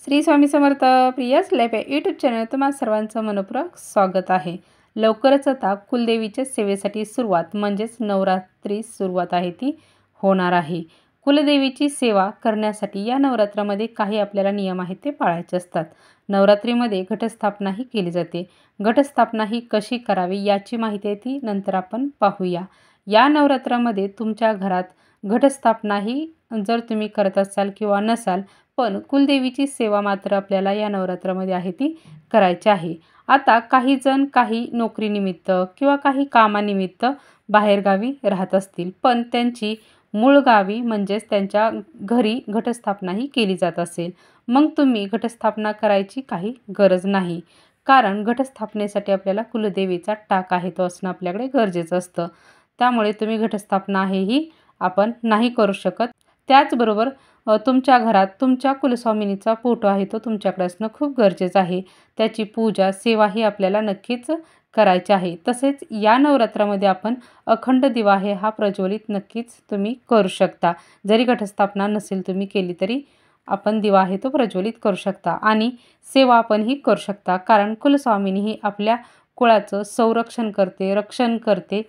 Shri Swami Samarth Priya's life या YouTube channel तुम्हा सर्वांचं मनपूर्वक स्वागत आहे। लवकरच आता कुलदेवीच्या सेवेसाठी सुरुवात म्हणजेच नवरात्री सुरुवात आहे ती होणार आहे। कुलदेवीची सेवा करण्यासाठी या नवरात्रामध्ये काही आपल्याला नियम आहेत ते पाळायचे असतात। नवरात्रीमध्ये घटस्थापना ही केली जाते। घटस्थापना ही कशी करावी याची माहिती आहे ती नंतर आपण पाहूया। या नवरात्रामध्ये तुमच्या घरात घटस्थापना ही जर तुम्ही करत असाल किंवा नसाल पण कुलदेवीची सेवा मात्र आपल्याला या नवरात्रामध्ये आहे ती करायची आहे। आता काही जण काही नोकरीनिमित्त किंवा काही कामानिमित्त बाहेरगावी राहत असतील पण त्यांची मूळ गावी म्हणजेच त्यांच्या घरी घटस्थापना ही केली जात असेल, मग तुम्ही घटस्थापना करायची काही गरज नाही। कारण घटस्थापनेसाठी आपल्याला कुलदेवीचा टाक आहे तो असणं आपल्याकडे गरजेचं असतं। त्यामुळे तुम्ही घटस्थापना आहे ही आपण नाही करू शकत। त्याचबरोबर तुमच्या घरात तुमच्या कुलस्वामिनीचा फोटो आहे तो तुमच्याकडे असणं खूप गरजेचं आहे। त्याची पूजा सेवा ही आपल्याला नक्कीच करायची आहे। तसेच या नवरात्रामध्ये आपण अखंड दिवा आहे हा प्रज्वलित नक्कीच तुम्ही करू शकता। जरी घटस्थापना नसेल तुम्ही केली तरी आपण दिवा आहे तो प्रज्वलित करू शकता आणि सेवा आपण ही करू शकता। कारण कुलस्वामिनी ही आपल्या कुळाचं संरक्षण करते, रक्षण करते।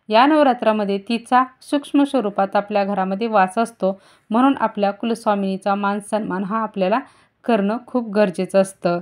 या नवरात्रामध्ये तिचा सूक्ष्म स्वरूपात आपल्या घरामध्ये वास असतो, म्हणून आपल्या कुलस्वामिनीचा मान सन्मान हा आपल्याला करणं खूप गरजेचं असतं।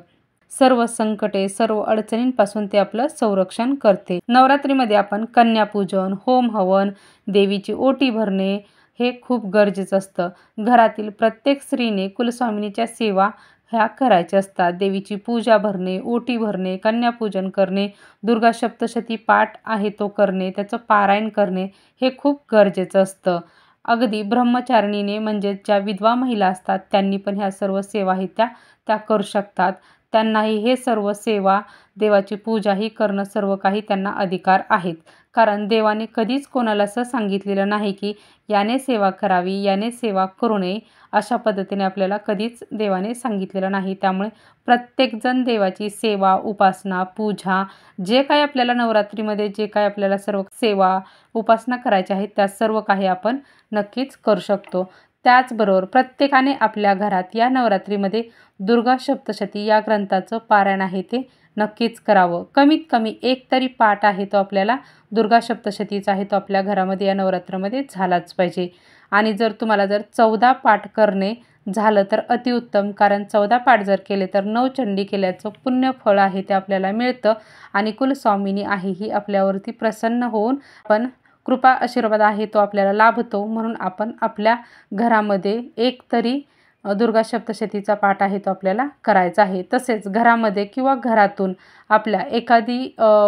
सर्व संकटे सर्व अडचणींपासून ते आपलं संरक्षण करते। नवरात्रीमध्ये आपण कन्यापूजन, होम हवन, देवीची ओटी भरणे हे खूप गरजेचं असतं। घरातील प्रत्येक स्त्रीने कुलस्वामिनीच्या सेवा ह्या करायच्या असतात। देवीची पूजा भरणे, ओटी भरणे, कन्यापूजन करणे, दुर्गा सप्तशती पाठ आहे तो करणे, त्याचं पारायण करणे हे खूप गरजेचं असतं। अगदी ब्रह्मचारिणीने म्हणजे ज्या विधवा महिला असतात त्यांनी पण ह्या सर्व सेवा ही त्या करू शकतात। त्यांनाही हे सर्व सेवा देवाची पूजा ही करणं सर्व काही त्यांना अधिकार आहेत। कारण देवाने कधीच कोणाला असं सांगितलेलं नाही की याने सेवा करावी याने सेवा करू नये, अशा पद्धतीने आपल्याला कधीच देवाने सांगितलेलं नाही। त्यामुळे प्रत्येकजण देवाची सेवा उपासना पूजा जे काही आपल्याला नवरात्रीमध्ये जे काही आपल्याला सर्व सेवा उपासना करायच्या आहेत त्या सर्व काही आपण नक्कीच करू शकतो। त्याचबरोबर प्रत्येकाने आपल्या घरात या नवरात्रीमध्ये दुर्गा सप्तशती या ग्रंथाचं पारायण आहे ते नक्कीच करावं। कमीत कमी एक तरी पाठ आहे तो आपल्याला दुर्गा सप्तशतीचा आहे तो आपल्या घरामध्ये या नवरात्रामध्ये झालाच पाहिजे। आणि जर तुम्हाला 14 पाठ करणे झालं तर अतिउत्तम, कारण 14 पाठ जर केले तर नवचंडी केल्याचं पुण्य फळ आहे ते आपल्याला मिळतं आणि कुलस्वामिनी आहे ही आपल्यावरती प्रसन्न होऊन पण कृपा आशीर्वाद आहे तो आपल्याला लाभतो। म्हणून आपण आपल्या घरामध्ये एक तरी दुर्गा सप्तशतीचा पाठ आहे तो आपल्याला करायचा आहे। तसेच घरामध्ये किंवा घरातून आपल्या एखादी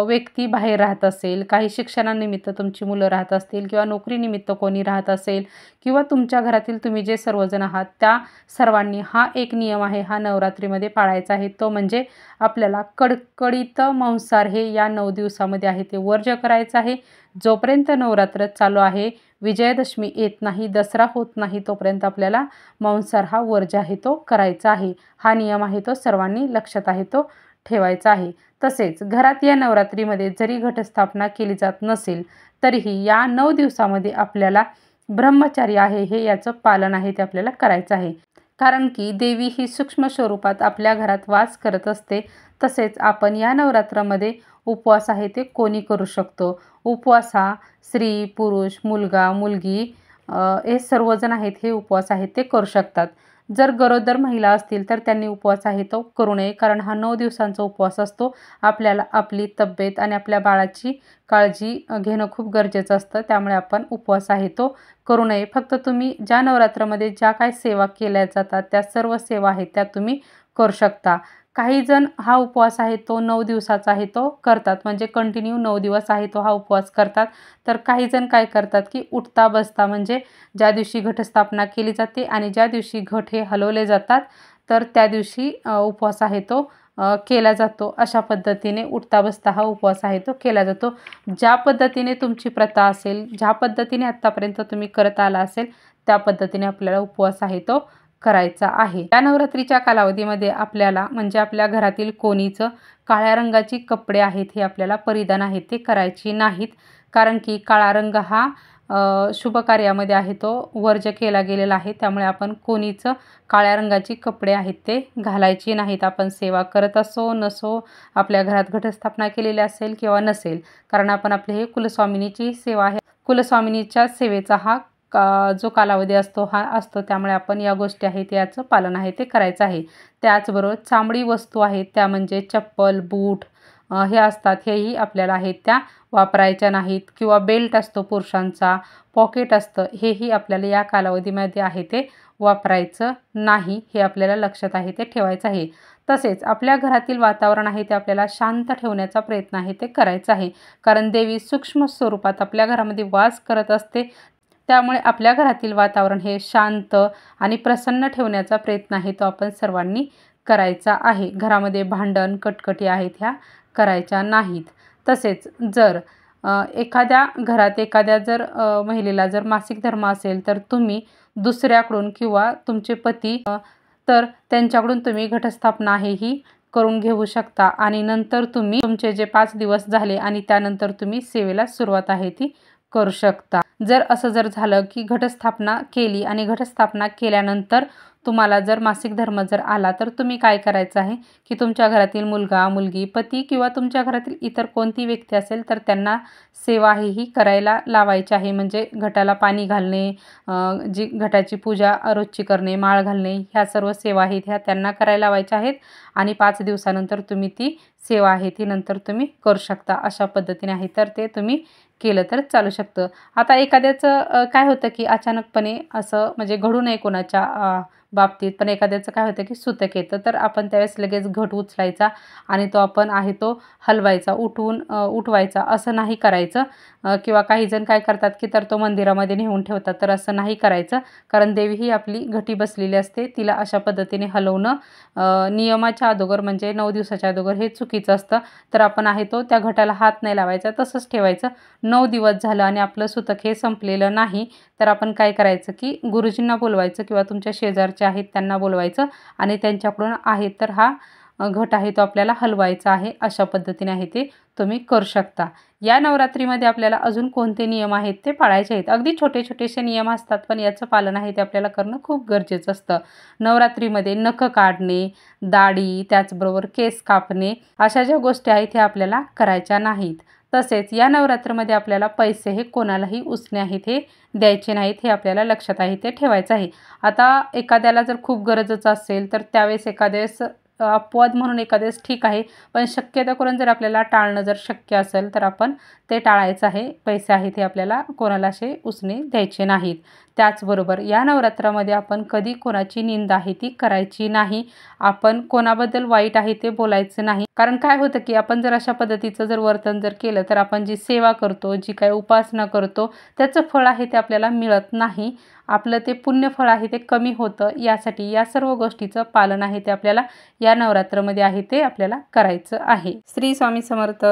व्यक्ती बाहेर राहत असेल, काही शिक्षणानिमित्त तुमची मुलं राहत असतील किंवा नोकरीनिमित्त कोणी राहत असेल किंवा तुमच्या घरातील तुम्ही जे सर्वजण आहात त्या सर्वांनी हा एक नियम आहे हा नवरात्रीमध्ये पाळायचा आहे। तो म्हणजे आपल्याला कडकडीत मांसाहार हे या 9 दिवसामध्ये आहे ते वर्ज्य करायचं आहे। जोपर्यंत नवरात्र चालू आहे, विजयादशमी येत नाही, दसरा होत नाही, तोपर्यंत आपल्याला मांसाहार हा वर्ज्य आहे तो करायचा आहे। हा नियम आहे तो सर्वांनी लक्षात आहे तो ठेवायचा आहे। तसेच घरात या नवरात्रीमध्ये जरी घटस्थापना केली जात नसेल तरीही या 9 दिवसामध्ये आपल्याला ब्रह्मचर्य आहे हे याचं पालन आहे ते आपल्याला करायचं आहे। कारण की देवी ही सूक्ष्म स्वरूपात आपल्या घरात वास करत असते। तसेच आपण या नवरात्रामध्ये उपवास आहे ते कोणी करू शकतो। उपवास हा स्त्री पुरुष मुलगा मुलगी हे सर्वजण आहेत हे उपवास आहेत ते करू शकतात। जर गरोदर महिला असतील तर त्यांनी उपवास आहे तो करू नये, कारण हा 9 दिवसांचा उपवास असतो। आपल्याला आपली तब्येत आणि आपल्या बाळाची काळजी घेणं खूप गरजेचं असतं, त्यामुळे आपण उपवास आहे तो करू नये। फक्त तुम्ही ज्या नवरात्रामध्ये ज्या काही सेवा केल्या जातात त्या सर्व सेवा आहेत त्या तुम्ही करू शकता। काही जण हा उपवास आहे तो 9 दिवसाचा आहे तो करतात, म्हणजे कंटिन्यू 9 दिवस आहे तो हा उपवास करतात। तर काही जण काय करतात की उठता बसता म्हणजे ज्या दिवशी घटस्थापना केली जाते आणि ज्या दिवशी घट हे हलवले जातात तर त्या दिवशी उपवास आहे तो केला जातो। अशा पद्धतीने उठता बसता हा उपवास आहे तो केला जातो। ज्या पद्धतीने तुमची प्रथा असेल, ज्या पद्धतीने आत्तापर्यंत तुम्ही करत आला असेल त्या पद्धतीने आपल्याला उपवास आहे तो करायचा आहे। या नवरात्रीच्या कालावधीमध्ये आपल्याला म्हणजे आपल्या घरातील कोणीच काळ्या रंगाची कपडे आहेत हे आपल्याला परिधान आहेत ते करायची नाहीत। कारण की काळा रंग हा शुभ कार्यामध्ये आहे तो वर्ज केला गेलेला आहे. त्यामुळे आपण कोणीच काळ्या रंगाची कपडे आहेत ते घालायची नाहीत. आपण सेवा करत असो नसो, आपल्या घरात घटस्थापना केलेली असेल किंवा नसेल, कारण आपण आपले हे कुलस्वामिनीची सेवा आहे. कुलस्वामिनीच्या सेवेचा हा जो कालावधी असतो हा असतो. त्यामुळे आपण या गोष्टी आहेत याचं पालन आहे ते करायचं आहे. त्याचबरोबर चामडी वस्तू आहेत त्या म्हणजे चप्पल, बूट हे असतात, हेही आपल्याला आहेत त्या वापरायच्या नाहीत. किंवा बेल्ट असतो पुरुषांचा, पॉकेट असतं, हेही आपल्याला या कालावधीमध्ये आहे ते वापरायचं नाही. हे आपल्याला लक्षात आहे ते ठेवायचं आहे. तसेच आपल्या घरातील वातावरण आहे ते आपल्याला शांत ठेवण्याचा प्रयत्न आहे ते करायचा आहे. कारण देवी सूक्ष्म स्वरूपात आपल्या घरामध्ये वास करत असते. त्यामुळे आपल्या घरातील वातावरण हे शांत आणि प्रसन्न ठेवण्याचा प्रयत्न आहे तो आपण सर्वांनी करायचा आहे. घरामध्ये भांडण, कटकटी आहेत ह्या करायच्या नाहीत. तसेच जर एखाद्या घरात एखाद्या जर महिलेला जर मासिक धर्म असेल तर तुम्ही दुसऱ्याकडून किंवा तुमचे पती तर त्यांच्याकडून तुम्ही घटस्थापना आहे ही करून घेऊ शकता. आणि नंतर तुम्ही तुमचे जे 5 दिवस झाले आणि त्यानंतर तुम्ही सेवेला सुरुवात आहे ती करू शकता. जर असं जर झालं की घटस्थापना केली आणि घटस्थापना केल्यानंतर तुम्हाला जर मासिक धर्म जर आला तर तुम्ही काय करायचं आहे की तुमच्या घरातील मुलगा, मुलगी, पती किंवा तुमच्या घरातील इतर कोणती व्यक्ती असेल तर त्यांना सेवा आहे ही करायला लावायची आहे. म्हणजे घटाला पाणी घालणे, जी घटाची पूजा रोजची करणे, माळ घालणे, ह्या सर्व सेवा आहेत ह्या त्यांना करायला लावायच्या आहेत. आणि 5 दिवसानंतर तुम्ही ती सेवा आहे ती नंतर तुम्ही करू शकता. अशा पद्धतीने आहे तर ते तुम्ही केलं तर चालू शकतं. आता एखाद्याचं काय होतं की अचानकपणे असं म्हणजे घडू नये कोणाच्या बाबतीत, पण एखाद्याचं काय होतं की सुतक येतं तर आपण त्यावेळेस लगेच घट उचलायचा आणि तो आपण आहे तो हलवायचा, उठवायचा असं नाही करायचं. किंवा काही जण काय करतात की तर तो मंदिरामध्ये नेऊन ठेवतात, तर असं नाही करायचं. कारण देवी ही आपली घटी बसलेली असते, तिला अशा पद्धतीने हलवणं नियमाच्या अगोदर म्हणजे 9 दिवसाच्या अगोदर हे चुकीचं असतं. तर आपण आहे तो त्या घटाला हात नाही लावायचा, तसंच ठेवायचं. 9 दिवस झालं आणि आपलं सुतक हे संपलेलं नाही तर आपण काय करायचं की गुरुजींना बोलवायचं किंवा तुमच्या शेजारचे आहेत त्यांना बोलवायचं आणि त्यांच्याकडून आहे तर हा घट आहे तो आपल्याला हलवायचा आहे. अशा पद्धतीने आहे ते तुम्ही करू शकता. या नवरात्रीमध्ये आपल्याला अजून कोणते नियम आहेत ते पाळायचे आहेत. अगदी छोटे छोटेसे नियम असतात पण याचं पालन आहे ते आपल्याला करणं खूप गरजेचं असतं. नवरात्रीमध्ये नख काढणे, दाढी, त्याचबरोबर केस कापणे अशा ज्या गोष्टी आहेत ह्या आपल्याला करायच्या नाहीत. तसेच या नवरात्रामध्ये आपल्याला पैसे हे कोणालाही उसने आहेत हे द्यायचे नाहीत, हे आपल्याला लक्षात आहे ते ठेवायचं आहे. आता एखाद्याला जर खूप गरजच असेल तर त्यावेळेस एखाद्यावेळेस अपवाद म्हणून एखाद्यावेळेस ठीक आहे, पण शक्यतो करून जर आपल्याला टाळणं जर शक्य असेल तर आपण ते टाळायचं आहे. पैसे आहेत हे आपल्याला कोणाला असे उसने द्यायचे नाहीत. त्याचबरोबर या नवरात्रामध्ये आपण कधी कोणाची निंदा आहे ती करायची नाही. आपण कोणाबद्दल वाईट आहे ते बोलायचं नाही. कारण काय होतं की आपण जर अशा पद्धतीचं जर वर्तन जर केलं तर आपण जी सेवा करतो, जी काही उपासना करतो त्याचं फळ आहे ते आपल्याला मिळत नाही. आपलं ते पुण्यफळ आहे ते कमी होतं. यासाठी या सर्व गोष्टीचं पालन आहे ते आपल्याला या नवरात्रामध्ये आहे ते आपल्याला करायचं आहे. श्री स्वामी समर्थ.